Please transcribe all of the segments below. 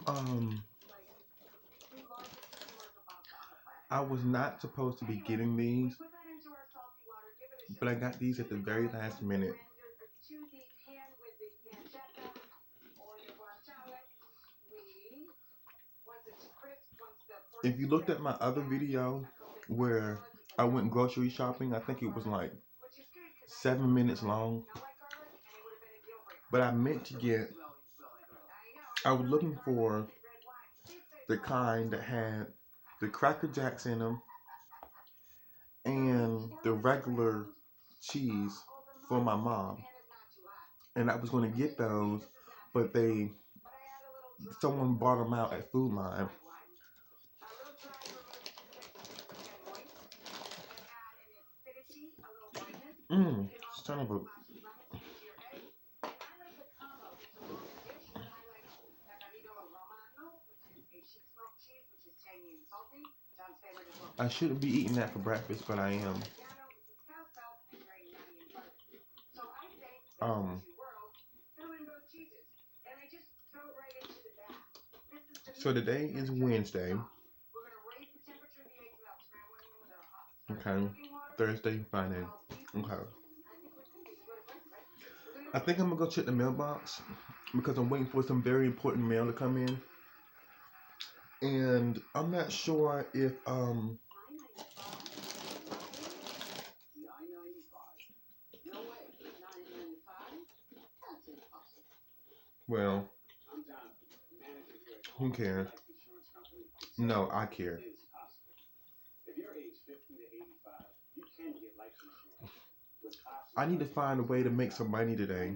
Um, I was not supposed to be getting these, but I got these at the very last minute. If you looked at my other video where I went grocery shopping, I think it was like 7 minutes long. But I meant to get, I was looking for the kind that had the Cracker Jacks in them and the regular cheese for my mom. And I was going to get those, but someone bought them out at Food Line. Son of a. I shouldn't be eating that for breakfast, but I am. So today is Wednesday. Okay. Thursday, Friday. Okay. I think I'm gonna go check the mailbox because I'm waiting for some very important mail to come in. And I'm not sure if well, who cares? No, I care. I need to find a way to make some money today.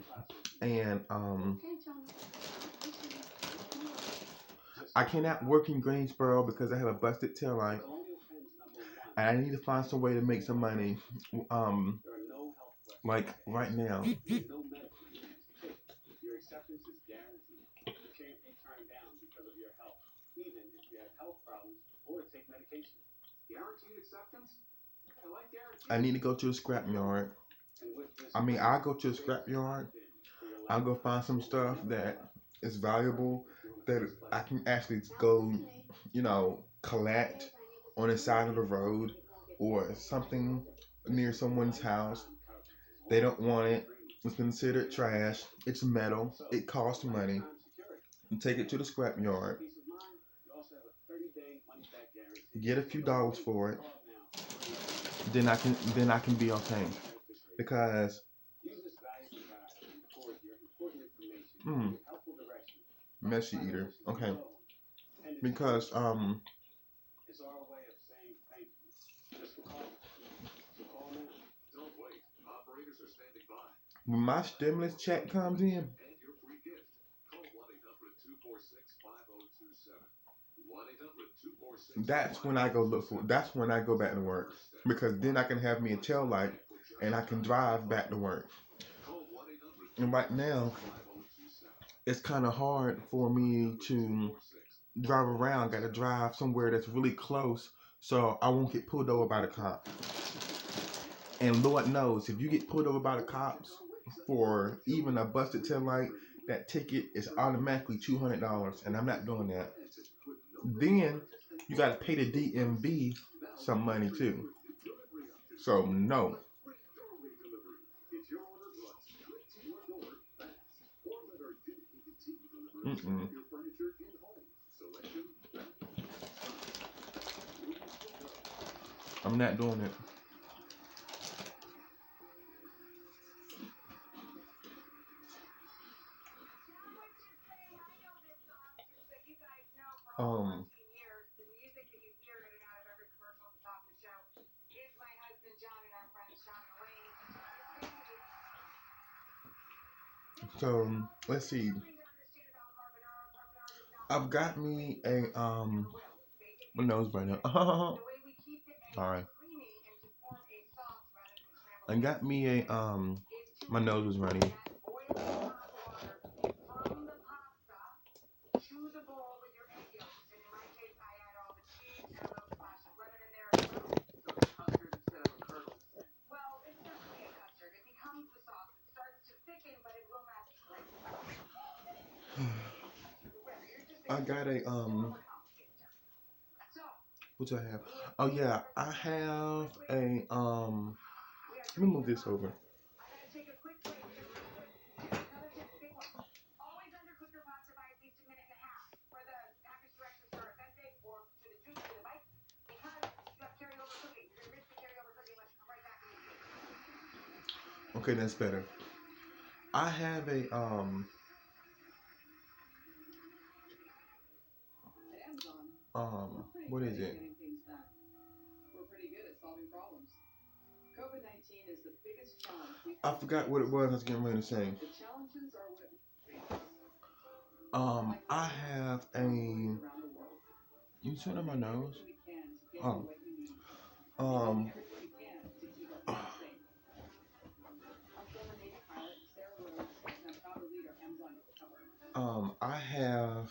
And I cannot work in Greensboro because I have a busted tail light. And I need to find some way to make some money. Like right now. I need to go to the scrapyard. I'll go to the scrapyard. I'll go find some stuff that is valuable that I can actually go, collect on the side of the road or something near someone's house. They don't want it. It's considered trash. It's metal. It costs money. And take it to the scrapyard. Get a few dollars for it. Then I can be okay. Because messy eater. Okay. Because when my stimulus check comes in, that's when I go look for. That's when I go back to work because then I can have me a tail light and I can drive back to work. And right now, it's kind of hard for me to drive around. Got to drive somewhere that's really close so I won't get pulled over by the cops. And Lord knows, if you get pulled over by the cops for even a busted tail light, that ticket is automatically $200, and I'm not doing that. Then you got to pay the DMV some money too. So no. Mm-mm. I'm not doing it. Um, so let's see. I've got me a my nose right now. Sorry. I got me a my nose was running. I got a what do I have? Oh yeah, I have a let me move this over. Okay, that's better. I have a what is it? I forgot what it was I was getting ready to say. I have a you turn on my nose? Oh. Um I have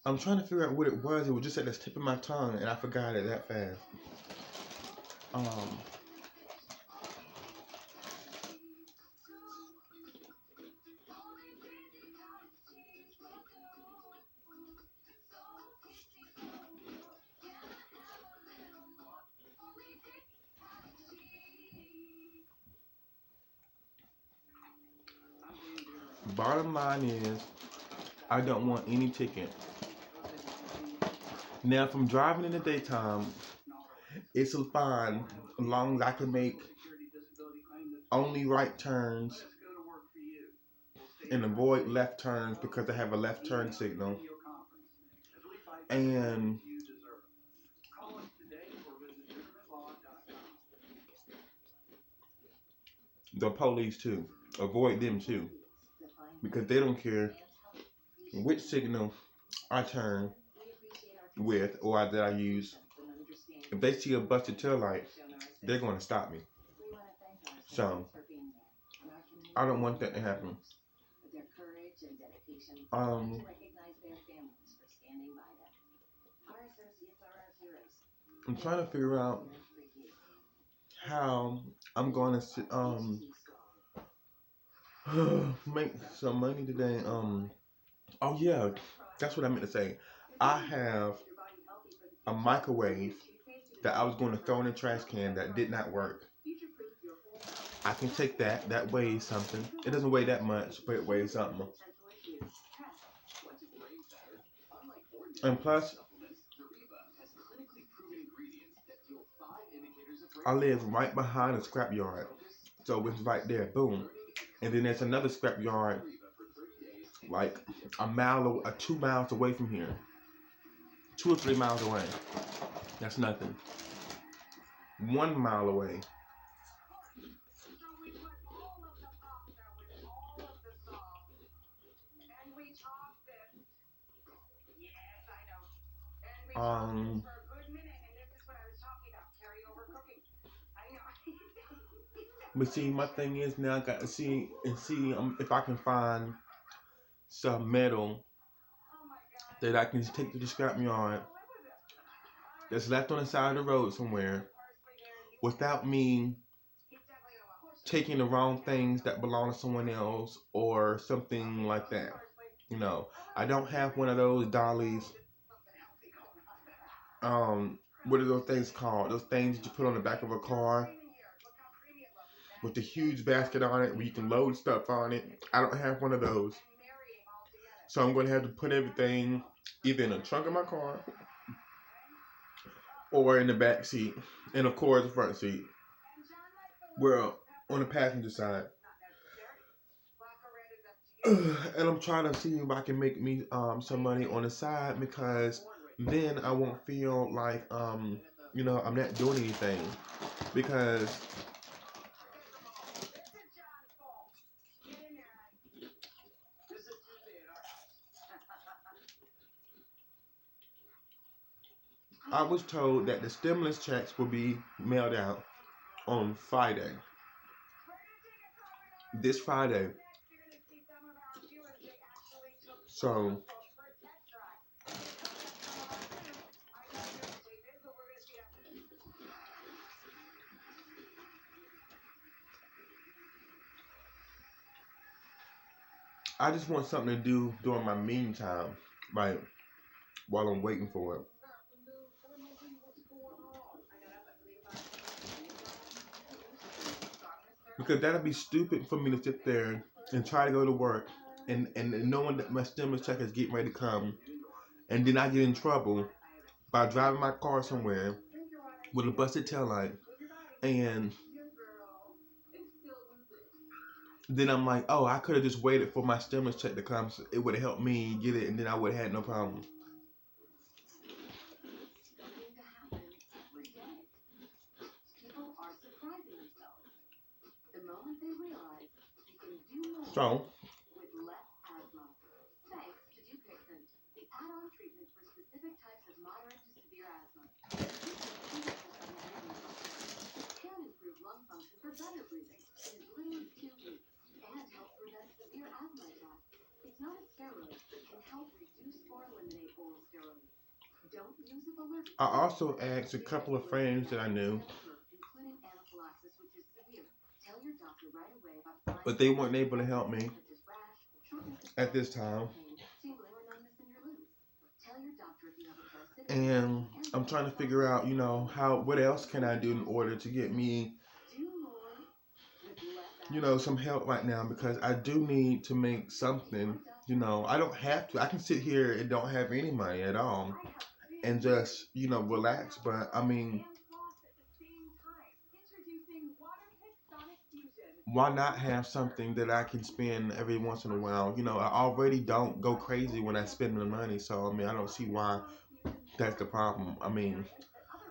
I'm trying to figure out what it was. It was just at the tip of my tongue and I forgot it that fast. Um Bottom line is I don't want any ticket. Now if I'm driving in the daytime, it's fine as long as I can make only right turns and avoid left turns because I have a left turn signal. And the police too. Avoid them too. Because they don't care which signal I turn with or that I use. If they see a busted tail light, they're going to stop me. So I don't want that to happen. I'm trying to figure out how I'm going to make some money today. Oh yeah, that's what I meant to say. I have a microwave that I was going to throw in a trash can that did not work. I can take that. That weighs something. It doesn't weigh that much, but it weighs something. And plus, I live right behind a scrapyard. So it's right there, boom. And then there's another scrapyard like a mile or 2 miles away from here. 2 or 3 miles away. That's nothing. 1 mile away. Um, but see, my thing is now I got to see if I can find some metal that I can just take to the scrapyard that's left on the side of the road somewhere without me taking the wrong things that belong to someone else or something like that. You know, I don't have one of those dollies. What are those things called? Those things that you put on the back of a car with the huge basket on it where you can load stuff on it. I don't have one of those. So I'm going to have to put everything either in the trunk of my car or in the back seat, and of course the front seat. Well, on the passenger side. And I'm trying to see if I can make me some money on the side, because then I won't feel like I'm not doing anything, because I was told that the stimulus checks will be mailed out on Friday. This Friday. So I just want something to do during my meantime, right, while I'm waiting for it. Because that'd be stupid for me to sit there and try to go to work, and knowing that my stimulus check is getting ready to come, and then I get in trouble by driving my car somewhere with a busted taillight, and then I'm like, oh, I could have just waited for my stimulus check to come. So it would have helped me get it, and then I would have had no problem. So I also asked a couple of friends that I knew, but they weren't able to help me at this time. And I'm trying to figure out, what else can I do in order to get me, some help right now, because I do need to make something. I don't have to. I can sit here and don't have any money at all and just, relax. But I mean, why not have something that I can spend every once in a while? I already don't go crazy when I spend the money. So, I mean, I don't see why that's the problem. I mean,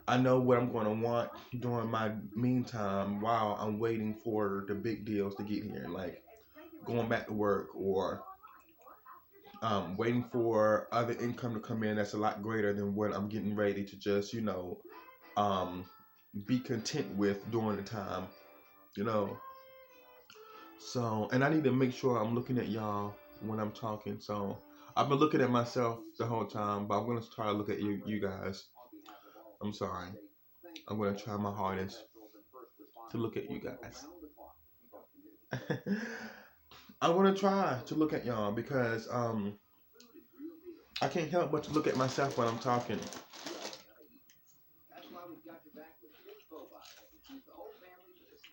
I know what I'm going to want during my meantime while I'm waiting for the big deals to get here, like going back to work, or waiting for other income to come in that's a lot greater than what I'm getting ready to just, um, be content with during the time, you know. So, and I need to make sure I'm looking at y'all when I'm talking. So, I've been looking at myself the whole time, but I'm going to try to look at you guys. I'm sorry. I'm going to try my hardest to look at you guys. I'm going to try to look at y'all, because I can't help but to look at myself when I'm talking.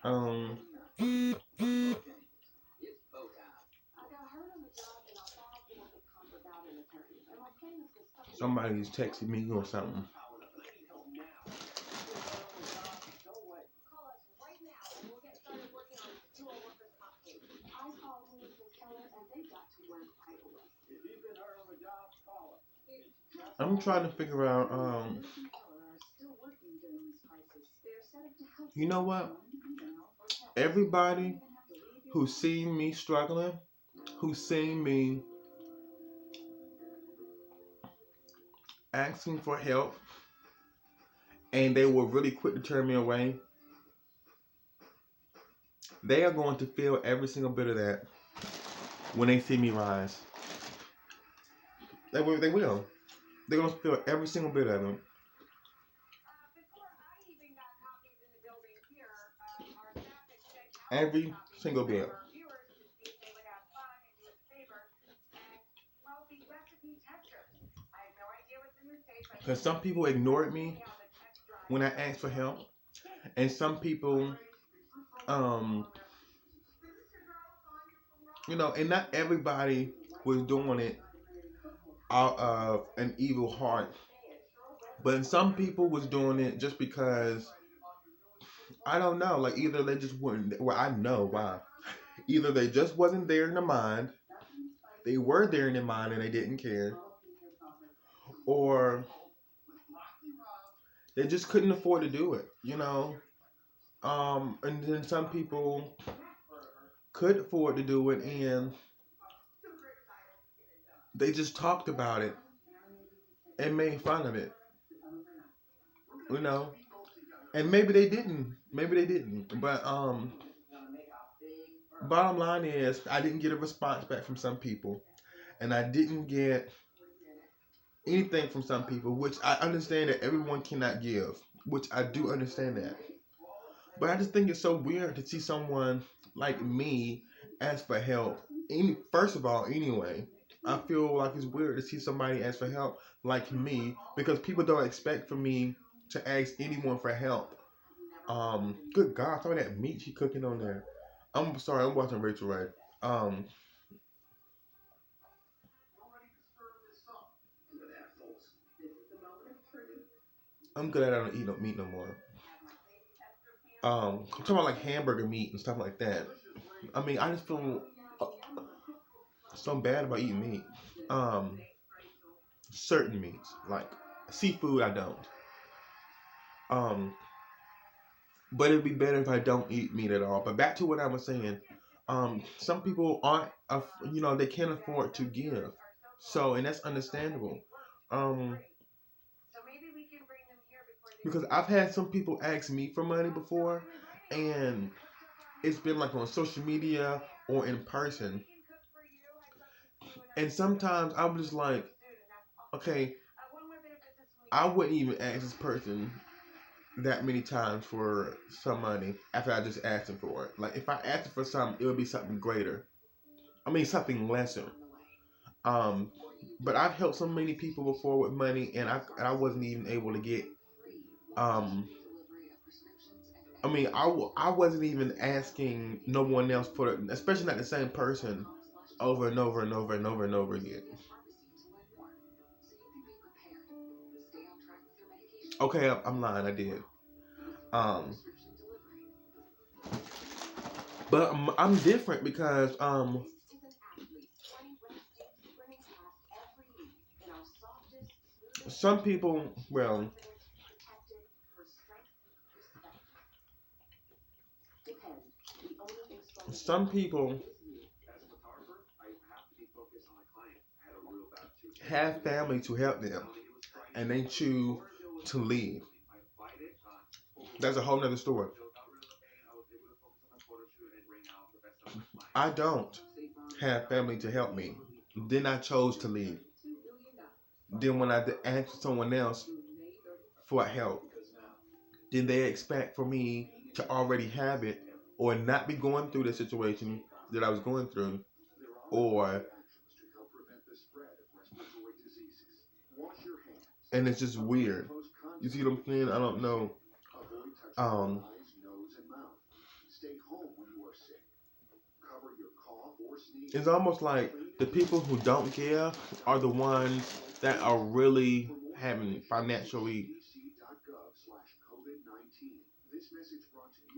Um, Somebody's texting me or something. I'm trying to figure out, you know what? Everybody who's seen me struggling, who's seen me asking for help, and they were really quick to turn me away, they are going to feel every single bit of that when they see me rise. They will. They will. They're going to feel every single bit of it. Every single bit. Because some people ignored me when I asked for help, and some people, um, and not everybody was doing it out of an evil heart. But some people was doing it just because I don't know. Like either they just weren't. Well, I know why. Either they just wasn't there in the mind. They were there in their mind and they didn't care, or they just couldn't afford to do it. You know. And then some people could afford to do it, and they just talked about it and made fun of it. You know. And maybe they didn't. Maybe they didn't. But bottom line is, I didn't get a response back from some people, and I didn't get anything from some people, which I understand that everyone cannot give, which I do understand that. But I just think it's so weird to see someone like me ask for help. First of all, anyway, I feel like it's weird to see somebody ask for help like me because people don't expect for me to ask anyone for help. Good God, some of that meat she cooking on there. I'm sorry, I'm watching Rachel Ray. Um, I'm good at I don't eat no meat no more. I'm talking about like hamburger meat and stuff like that. I mean, I just feel so bad about eating meat. Um, Certain meats like seafood, I don't. Um, but it'd be better if I don't eat meat at all. But back to what I was saying. Some people aren't, they can't afford to give. So, and that's understandable. Um, because I've had some people ask me for money before, and it's been like on social media or in person. And sometimes I'm just like, okay, I wouldn't even ask this person that many times for some money after I just asked them for it. Like if I asked them for something, it would be something greater. I mean something lesser. Um, but I've helped so many people before with money, and I wasn't even able to get. Um, I wasn't even asking no one else for it, especially not the same person, over and over and over and over and over again. Okay, I'm lying. I did. Um, but I'm different because some people, well, some people have family to help them, and they choose to leave. That's a whole nother story. I don't have family to help me. Then I chose to leave. Then when I asked someone else for help, then they expect for me to already have it or not be going through the situation that I was going through, or and it's just weird. You see what I'm saying? I don't know. Um, it's almost like the people who don't give are the ones that are really having financially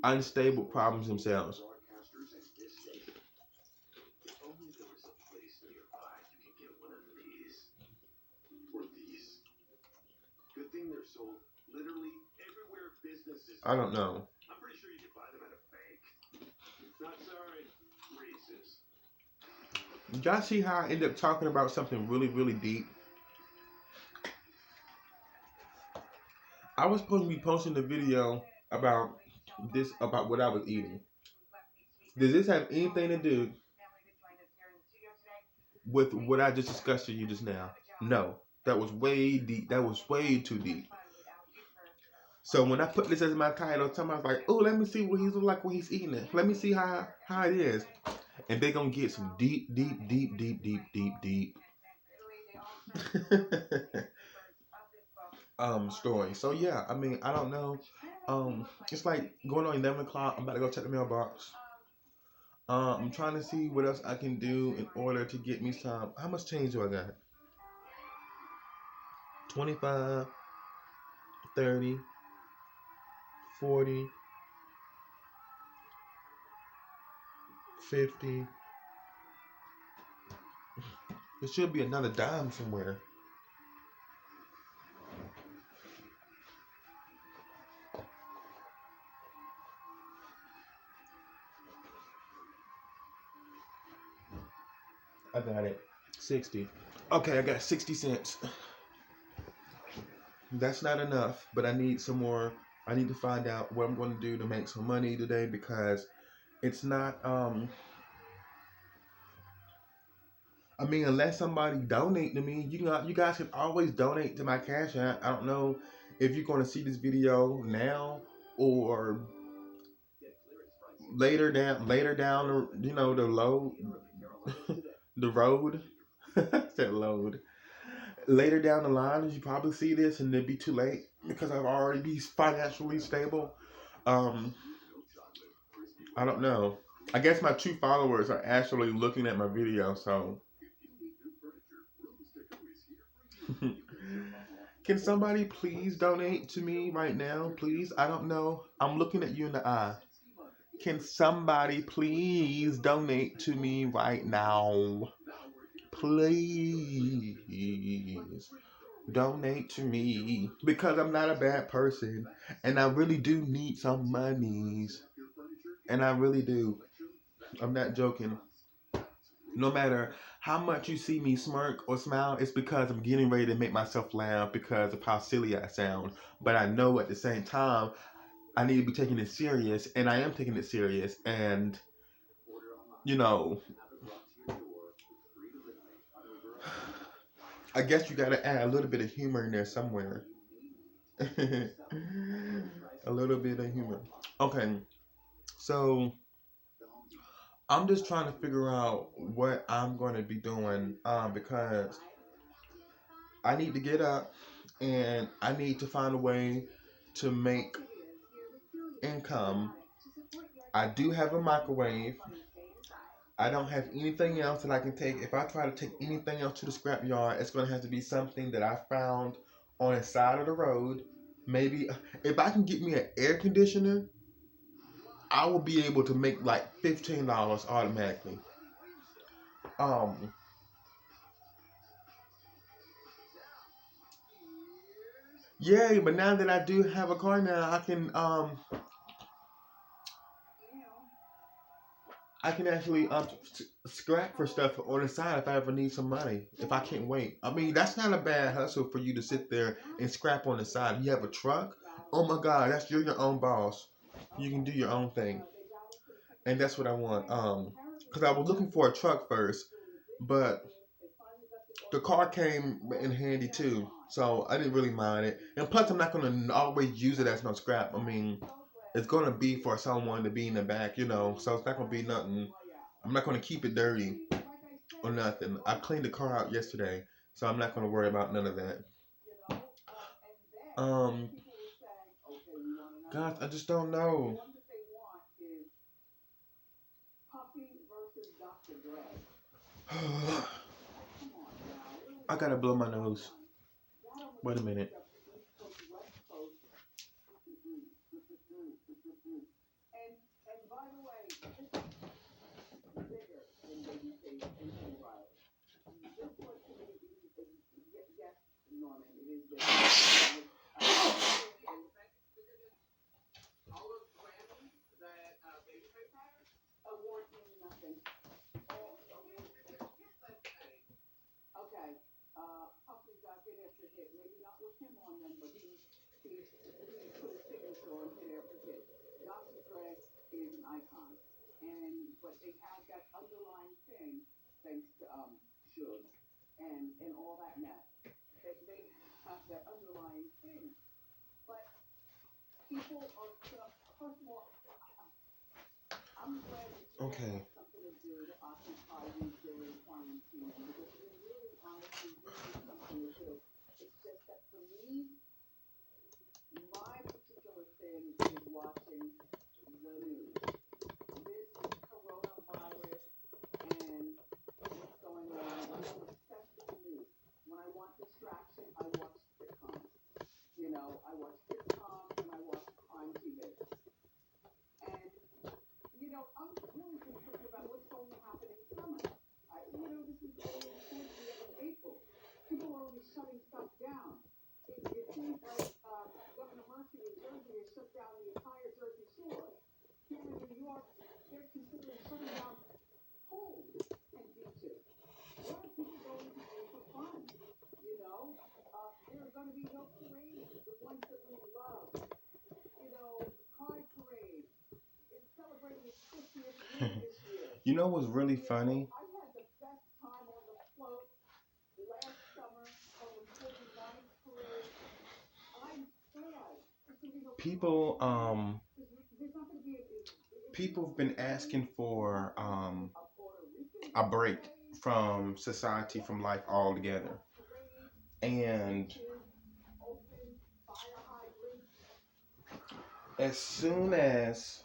unstable problems themselves. I don't know. Y'all see how I end up talking about something really, really deep? I was supposed to be posting a video about about what I was eating. Does this have anything to do with what I just discussed to you just now? No. That was way deep. That was way too deep. So when I put this as my title, somebody's like, "Oh, let me see what he's like when he's eating it. Let me see how it is," and they're gonna get some deep, deep, deep, deep, deep, deep, deep story. So yeah, I mean, I don't know. It's like going on 11 o'clock. I'm about to go check the mailbox. I'm trying to see what else I can do in order to get me some. How much change do I got? 25, 30, 40, 50. There should be another dime somewhere. I got it. 60. Okay, I got 60 cents. That's not enough, but I need some more. I need to find out what I'm going to do to make some money today, because it's not I mean, unless somebody donate to me, you guys can always donate to my Cash App. I don't know if you're going to see this video now or later down the load the road. That load later down the line, you probably see this and it'd be too late because I've already be financially stable. Um, I don't know. I guess my true followers are actually looking at my video, so can somebody please donate to me right now, please? I don't know. I'm looking at you in the eye. Can somebody please donate to me right now? Please donate to me, because I'm not a bad person and I really do need some monies. And I really do. I'm not joking. No matter how much you see me smirk or smile, it's because I'm getting ready to make myself laugh because of how silly I sound. But I know at the same time, I need to be taking it serious, and I am taking it serious. And, you know, I guess you gotta add a little bit of humor in there somewhere. A little bit of humor. Okay, so I'm just trying to figure out what I'm going to be doing because I need to get up and I need to find a way to make income. I do have a microwave. I don't have anything else that I can take. If I try to take anything else to the scrapyard, it's going to have to be something that I found on the side of the road. Maybe if I can get me an air conditioner, I will be able to make like $15 automatically. Um, yeah, but now that I do have a car now, I can actually scrap for stuff on the side if I ever need some money. If I can't wait, I mean that's not a bad hustle for you to sit there and scrap on the side. You have a truck. Oh my God, you're your own boss. You can do your own thing, and that's what I want. Because I was looking for a truck first, but the car came in handy too, so I didn't really mind it. And plus, I'm not gonna always use it as no scrap. I mean, it's gonna be for someone to be in the back, so it's not gonna be nothing. I'm not gonna keep it dirty or nothing. I cleaned the car out yesterday, so I'm not gonna worry about none of that. Um, God, I just don't know. I gotta blow my nose. Wait a minute. Okay. You know what's really funny? People, people have been asking for a break from society, from life altogether. And as soon as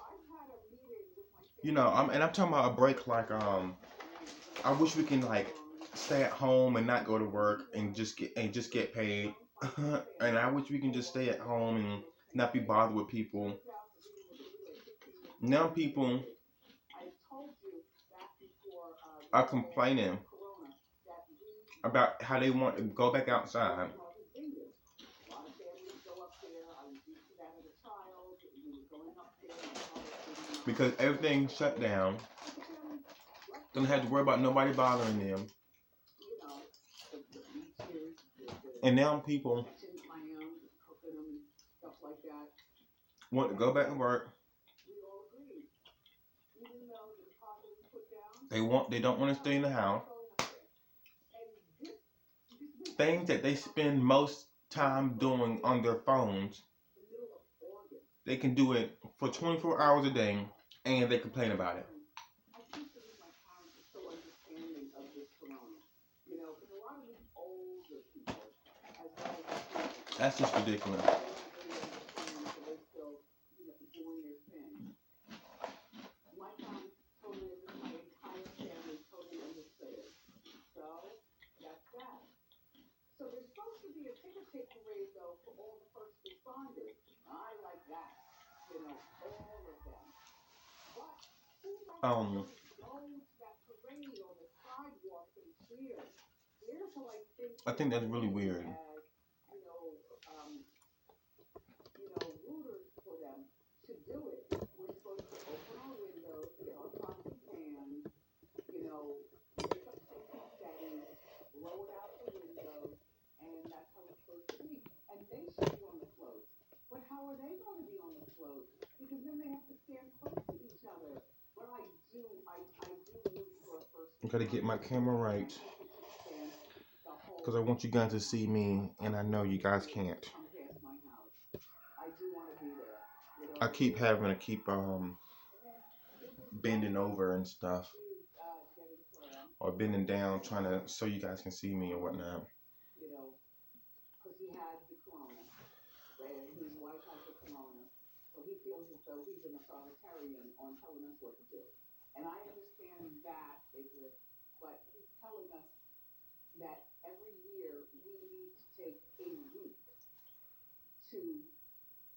I'm talking about a break like I wish we can like stay at home and not go to work and just get paid. And I wish we can just stay at home and not be bothered with people. Now people are complaining about how they want to go back outside because everything's shut down. Don't have to worry about nobody bothering them. And now people want to go back to work. They don't want to stay in the house. Things that they spend most time doing on their phones, they can do it for 24 hours a day, and they complain about it. That's just ridiculous. Um, I think that's really weird. I gotta get my camera right because I want you guys to see me, and I know you guys can't. I keep having to keep bending over and stuff, or bending down, trying to so you guys can see me and whatnot.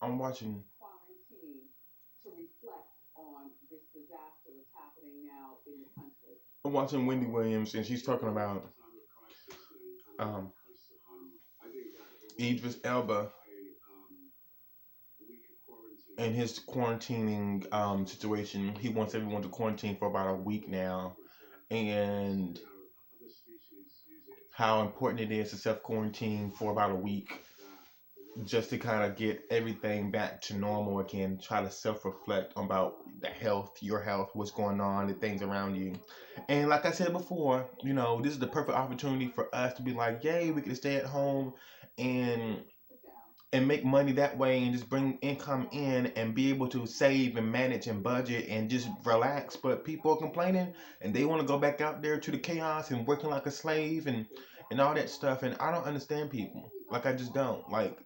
I'm watching. I'm watching Wendy Williams, and she's talking about um, Idris Elba and his quarantining situation. He wants everyone to quarantine for about a week now, and how important it is to self quarantine for about a week just to kind of get everything back to normal again. Try to self reflect about the health, your health, what's going on, the things around you. And like I said before, this is the perfect opportunity for us to be like, yay, we can stay at home and make money that way and just bring income in and be able to save and manage and budget and just relax. But people are complaining and they want to go back out there to the chaos and working like a slave and all that stuff. And I don't understand people. Like, I just don't. Like,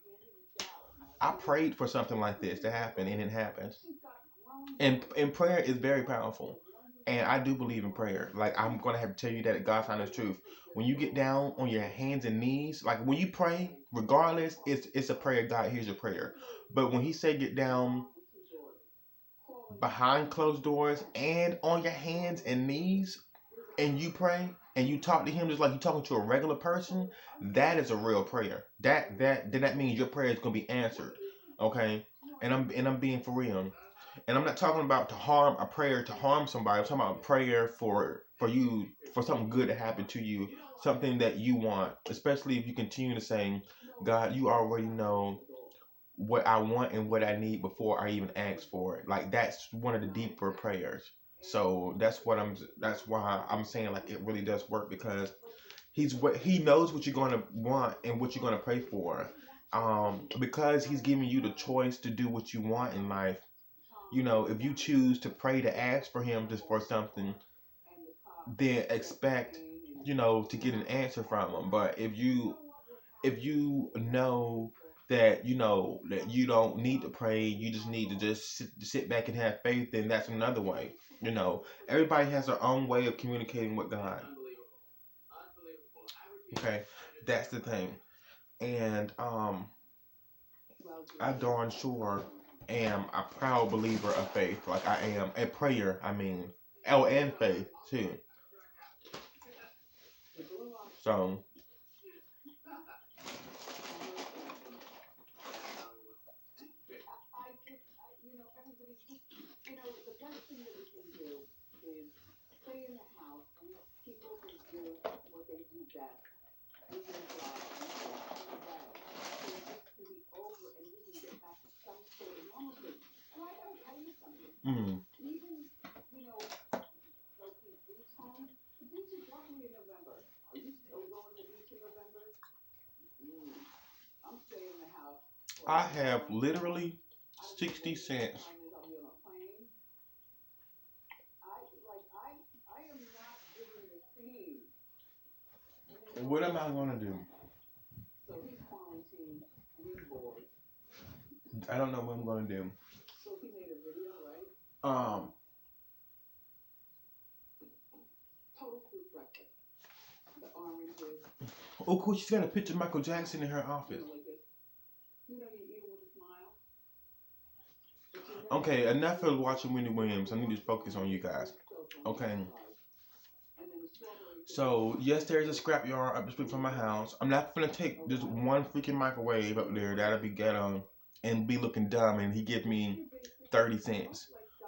I prayed for something like this to happen, and it happens. And prayer is very powerful. And I do believe in prayer. Like, I'm going to have to tell you that God's honest truth. When you get down on your hands and knees, like when you pray, regardless, it's a prayer. God hears your prayer. But when he said get down behind closed doors and on your hands and knees and you pray and you talk to him just like you're talking to a regular person, that is a real prayer. That means your prayer is gonna be answered. Okay? And I'm being for real. And I'm not talking about a prayer to harm somebody. I'm talking about a prayer for you, for something good to happen to you, something that you want. Especially if you continue to say, God, you already know what I want and what I need before I even ask for it. Like, that's one of the deeper prayers. So that's why I'm saying like it really does work, because he knows what you're gonna want and what you're gonna pray for. Because he's giving you the choice to do what you want in life. If you choose to pray to ask for him just for something, then expect, to get an answer from him. But if you know that that you don't need to pray, you just need to just sit back and have faith, then that's another way. Everybody has their own way of communicating with God. Okay, that's the thing. And I darn sure am a proud believer of faith. Like I am a prayer. I mean, and faith too. So mm, I have literally 60 cents. What am I gonna do? I don't know what I'm gonna do. Um. Oh, cool. She's got a picture of Michael Jackson in her office. Okay, enough of watching Wendy Williams. I need to focus on you guys. Okay. So yes, there's a scrapyard up the street from my house. I'm not gonna take just one freaking microwave up there. That'll be ghetto and be looking dumb. And he give me 30 cents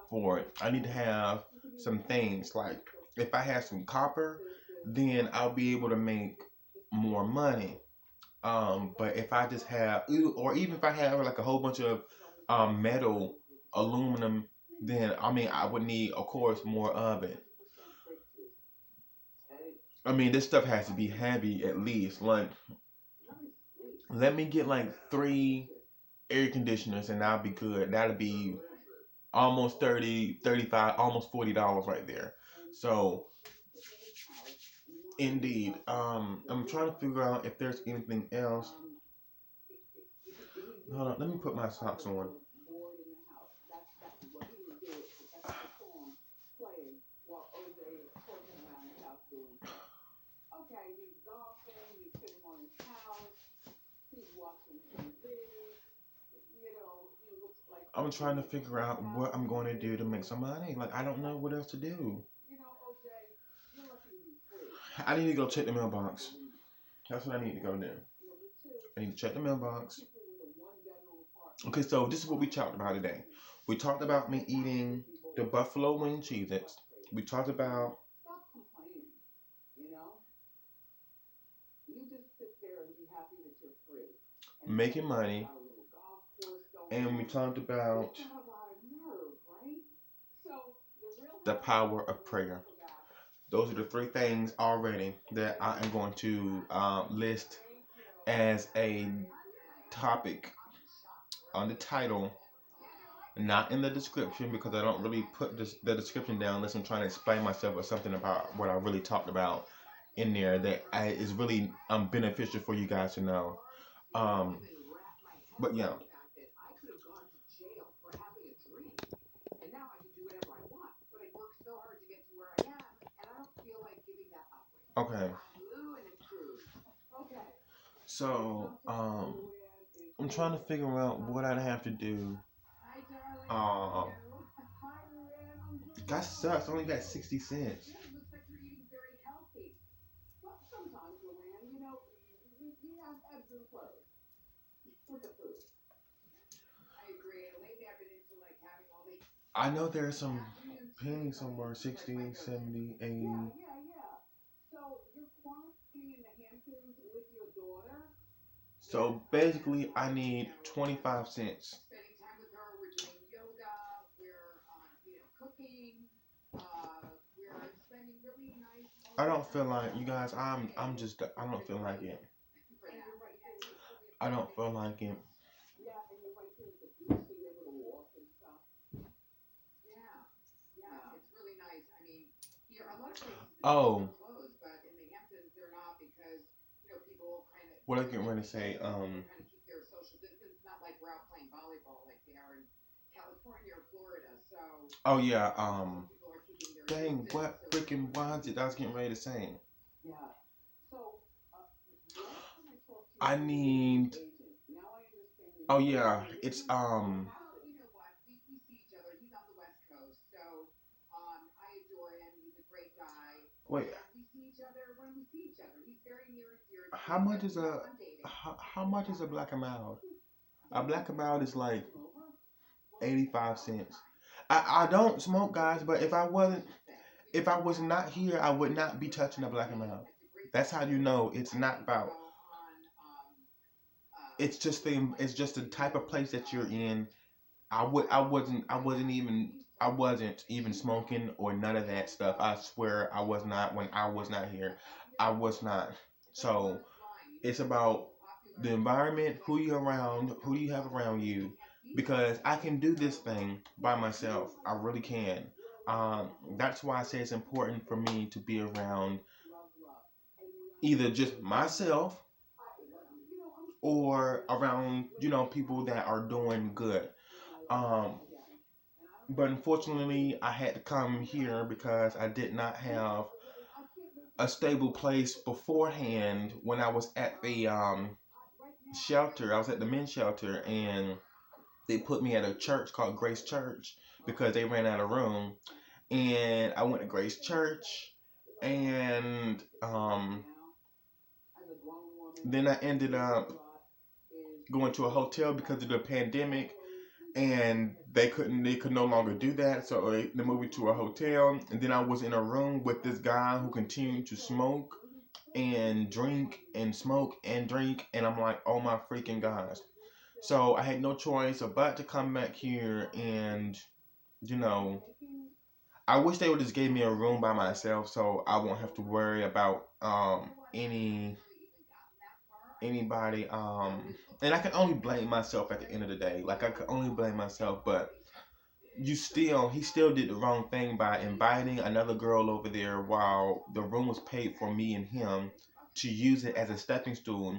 for it. I need to have some things like if I have some copper, then I'll be able to make more money. But if I just have, or even if I have like a whole bunch of metal, aluminum, then I mean I would need, of course, more of it. I mean, this stuff has to be heavy at least. Like, let me get like 3 air conditioners and I'll be good. That'll be almost 30, 35, almost $40 right there. So, indeed, I'm trying to figure out if there's anything else. Hold on, let me put my socks on. I'm trying to figure out what I'm going to do to make some money. Like, I don't know what else to do. I need to go check the mailbox. That's what I need to go do. I need to check the mailbox. Okay, so this is what we talked about today. We talked about me eating the buffalo wing Cheez-its. We talked about making money. And we talked about the power of prayer. Those are the 3 things already that I am going to list as a topic on the title, not in the description, because I don't really put the description down unless I'm trying to explain myself or something about what I really talked about in there that is really beneficial for you guys to know. Um, but yeah. Okay. So, I'm trying to figure out what I'd have to do. Um, that sucks. I only got 60 cents. I know there's some pennies somewhere, 60, 70, 80. So basically, I need 25 cents. I don't feel like you guys. I'm just. I don't feel like it. I don't feel like it. Oh, what I was getting ready to say. Oh yeah. Dang. What freaking was it? I was getting ready to say. I need. Oh yeah. It's. Wait. How much is a how much is a black and mild? A black and mild is like 85 cents. I don't smoke, guys, but if I was not here, I would not be touching a black and mild. That's how you know it's not about. It's just the type of place that you're in. I wasn't even smoking or none of that stuff. I swear I was not when I was not here. I was not. So it's about the environment, who you around, who you have around you, because I can do this thing by myself. I really can. That's why I say it's important for me to be around either just myself or around people that are doing good. Um, but unfortunately, I had to come here because I did not have a stable place beforehand when I was at the shelter. I was at the men's shelter, and they put me at a church called Grace Church because they ran out of room. And I went to Grace Church, and then I ended up going to a hotel because of the pandemic, and they could no longer do that, so they moved me to a hotel. And then I was in a room with this guy who continued to smoke and drink and smoke and drink, and I'm like, oh my freaking gosh. So I had no choice but to come back here, and you know, I wish they would just gave me a room by myself so I won't have to worry about anybody. And I can only blame myself at the end of the day. Like I could only blame myself, but he still did the wrong thing by inviting another girl over there while the room was paid for me and him to use it as a stepping stool.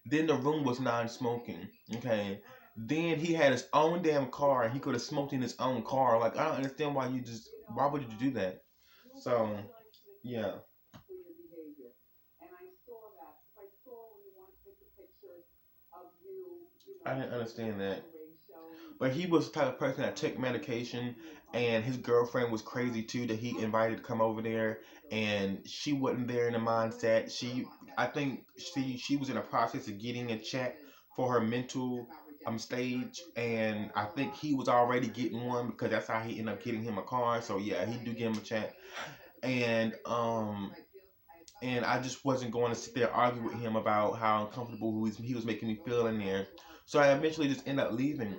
Then the room was non-smoking. Okay. Then he had his own damn car and he could have smoked in his own car. Like I don't understand why would you do that? So yeah. I didn't understand that. But he was the type of person that took medication, and his girlfriend was crazy too that he invited to come over there, and she wasn't there in the mindset. I think she was in the process of getting a check for her mental stage, and I think he was already getting one because that's how he ended up getting him a car. So yeah, he do give him a check, and I just wasn't going to sit there and argue with him about how uncomfortable he was making me feel in there. So I eventually just ended up leaving.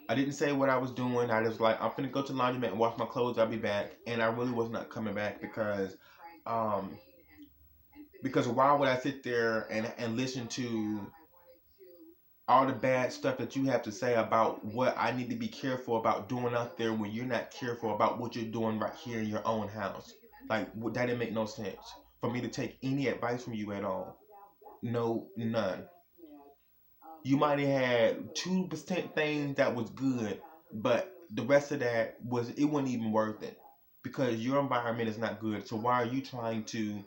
I didn't say what I was doing. I just like I'm gonna go to the laundromat and wash my clothes. I'll be back, and I really was not coming back um, because why would I sit there and listen to all the bad stuff that you have to say about what I need to be careful about doing out there when you're not careful about what you're doing right here in your own house. Like that didn't make no sense for me to take any advice from you at all. No, none. You might have had 2% things that was good, but the rest of that it wasn't even worth it because your environment is not good. So why are you trying to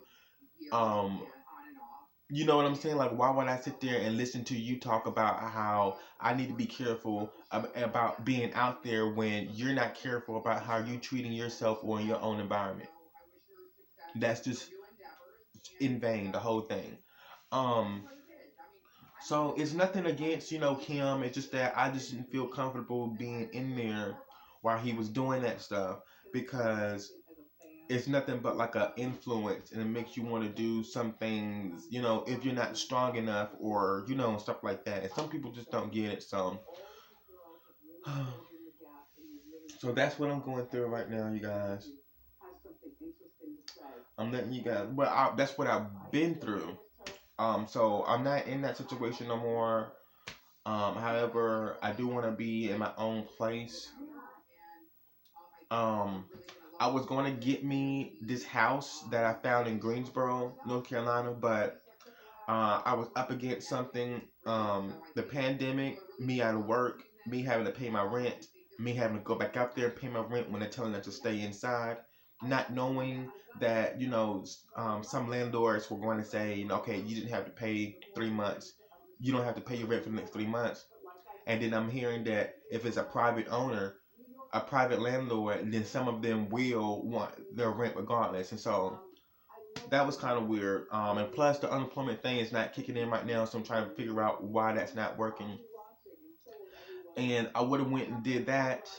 um you know what I'm saying? Like, why would I sit there and listen to you talk about how I need to be careful about being out there when you're not careful about how you're treating yourself or in your own environment? That's just in vain, the whole thing. Um, so it's nothing against, him. It's just that I just didn't feel comfortable being in there while he was doing that stuff because it's nothing but like a influence and it makes you want to do some things, if you're not strong enough or, stuff like that. And some people just don't get it. So So that's what I'm going through right now, you guys. I'm letting you guys. Well, that's what I've been through. So I'm not in that situation no more. However, I do want to be in my own place. Um, I was going to get me this house that I found in Greensboro, North Carolina, but I was up against something. The pandemic, me out of work, me having to pay my rent, me having to go back out there and pay my rent when they're telling us to stay inside, not knowing that some landlords were going to say, okay, you didn't have to pay 3 months, you don't have to pay your rent for the next 3 months, and then I'm hearing that if it's a private owner, a private landlord, then some of them will want their rent regardless, and so that was kind of weird. And plus, the unemployment thing is not kicking in right now, so I'm trying to figure out why that's not working. And I would have went and did that,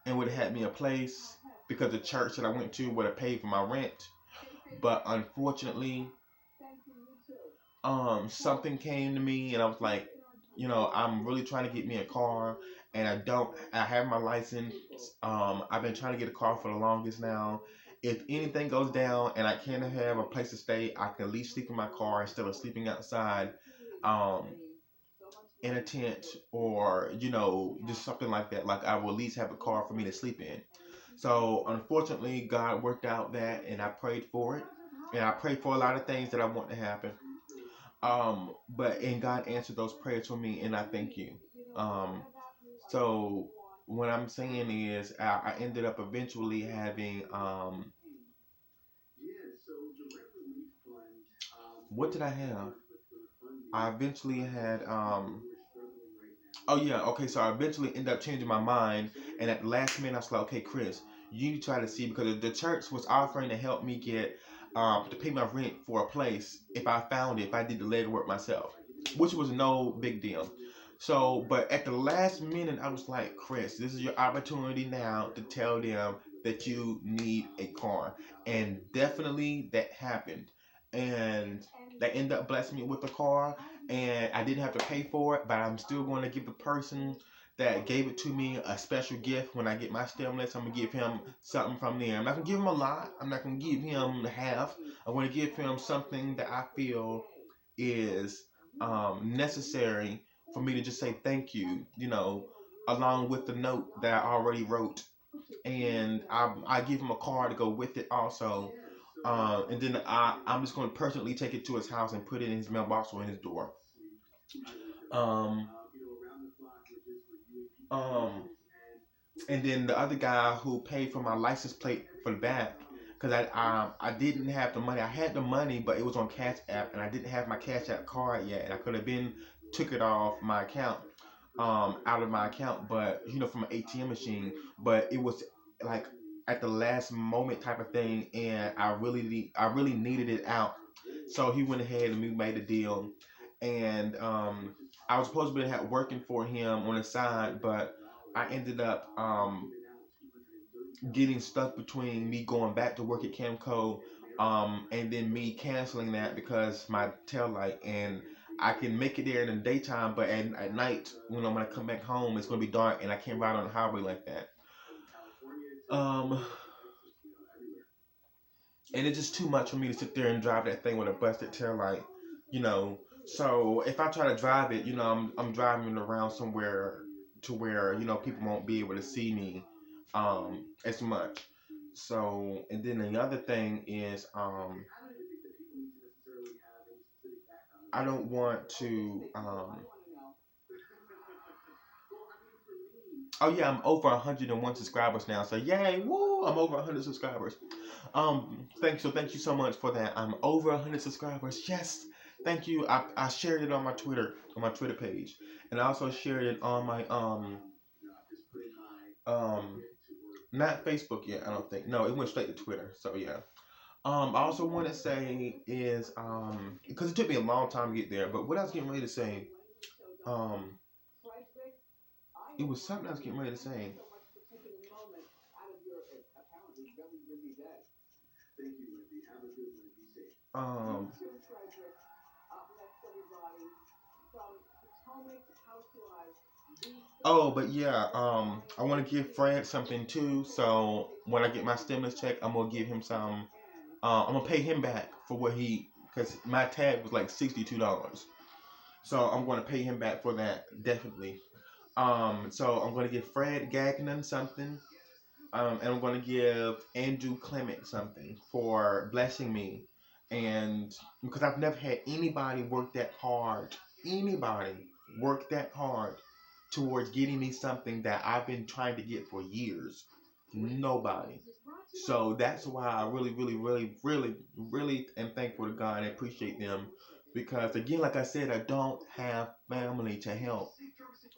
and would have had me a place because the church that I went to would have paid for my rent. But unfortunately, something came to me, and I was like, I'm really trying to get me a car, and I don't. I have my license. I've been trying to get a car for the longest now. If anything goes down and I can't have a place to stay, I can at least sleep in my car instead of sleeping outside, um, in a tent, or just something like that. Like I will at least have a car for me to sleep in. So unfortunately, God worked out that, and I prayed for it, and I prayed for a lot of things that I want to happen. And God answered those prayers for me, and I thank you. Um, so what I'm saying is, I ended up eventually having what did I have? I eventually had Oh yeah, okay. So I eventually ended up changing my mind, and at the last minute, I was like, okay, Chris, you try to see because the church was offering to help me get to pay my rent for a place if I found it, if I did the legwork myself, which was no big deal. So, but at the last minute, I was like, Chris, this is your opportunity now to tell them that you need a car, and definitely that happened, and they ended up blessing me with a car, and I didn't have to pay for it, but I'm still going to give the person that gave it to me a special gift when I get my stimulus. I'm gonna give him something from there. I'm not gonna give him a lot. I'm not gonna give him half. I'm gonna give him something that I feel is necessary for me to just say thank you. Along with the note that I already wrote, and I give him a car to go with it also. And then I'm just going to personally take it to his house and put it in his mailbox or in his door. Um, um, and then the other guy who paid for my license plate for the back, because I didn't have the money. I had the money, but it was on Cash App, and I didn't have my Cash App card yet, and I could have been took it off my account, out of my account, but from an ATM machine. But it was like at the last moment type of thing, and I really needed it out. So he went ahead and we made a deal, and I was supposed to be working for him on the side, but I ended up getting stuck between me going back to work at Camco, and then me canceling that because my tail light, and I can make it there in the daytime, but at night when I'm gonna come back home, it's gonna be dark, and I can't ride on the highway like that. Um, and it's just too much for me to sit there and drive that thing with a busted tail light, you know. So if I try to drive it, I'm driving around somewhere to where people won't be able to see me as much. So, and then the other thing is, I don't want to. Oh yeah, I'm over 101 subscribers now. So yay, woo! I'm over 100 subscribers. Thank you so much for that. I'm over 100 subscribers. Yes, thank you. I shared it on my Twitter page, and I also shared it on my um not Facebook yet. I don't think. No, it went straight to Twitter. So yeah. I also want to say is because it took me a long time to get there, but what I was getting ready to say, um, it was something I was getting ready to say. Um, Oh, but yeah, I want to give Fred something too. So when I get my stimulus check, I'm gonna give him some. I'm gonna pay him back for what he, because my tag was like $62. So I'm gonna pay him back for that definitely. So I'm gonna give Fred Gagnon something. And I'm going to give Andrew Clement something for blessing me. And because I've never had anybody work that hard, anybody work that hard towards getting me something that I've been trying to get for years. Nobody. So that's why I really, really, really, really, really am thankful to God and appreciate them. Because again, like I said, I don't have family to help.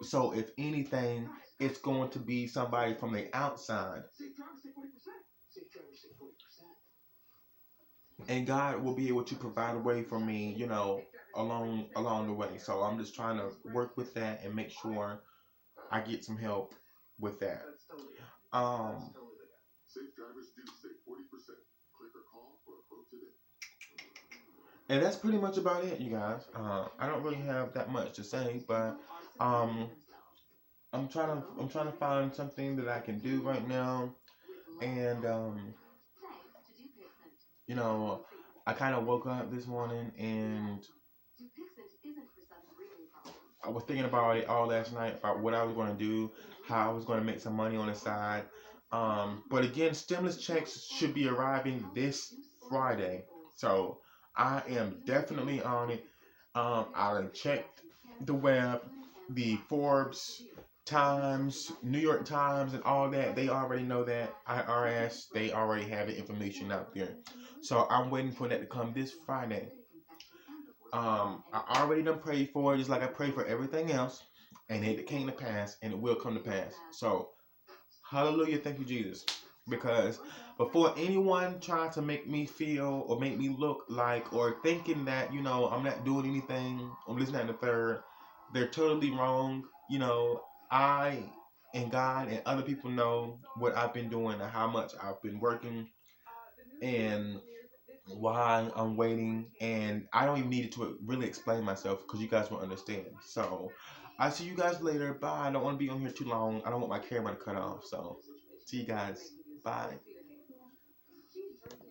So if anything, it's going to be somebody from the outside, and God will be able to provide a way for me, along the way. So I'm just trying to work with that and make sure I get some help with that. Um, and that's pretty much about it, you guys. I don't really have that much to say, but um, I'm trying to find something that I can do right now, and you know, I kind of woke up this morning and I was thinking about it all last night about what I was going to do, how I was going to make some money on the side. But again, stimulus checks should be arriving this Friday, so I am definitely on it. I checked the web, the Forbes, Times, New York Times, and all that. They already know that IRS. They already have the information out there. So I'm waiting for that to come this Friday. I already done prayed for it, just like I prayed for everything else, and it came to pass, and it will come to pass. So, hallelujah, thank you, Jesus. Because before anyone tries to make me feel or make me look like or thinking that, I'm not doing anything, or this, that, and the third, they're totally wrong. I and God and other people know what I've been doing and how much I've been working. And why I'm waiting, and I don't even need to really explain myself because you guys will understand. So, I'll see you guys later. Bye. I don't want to be on here too long. I don't want my camera to cut off. So, see you guys. Bye.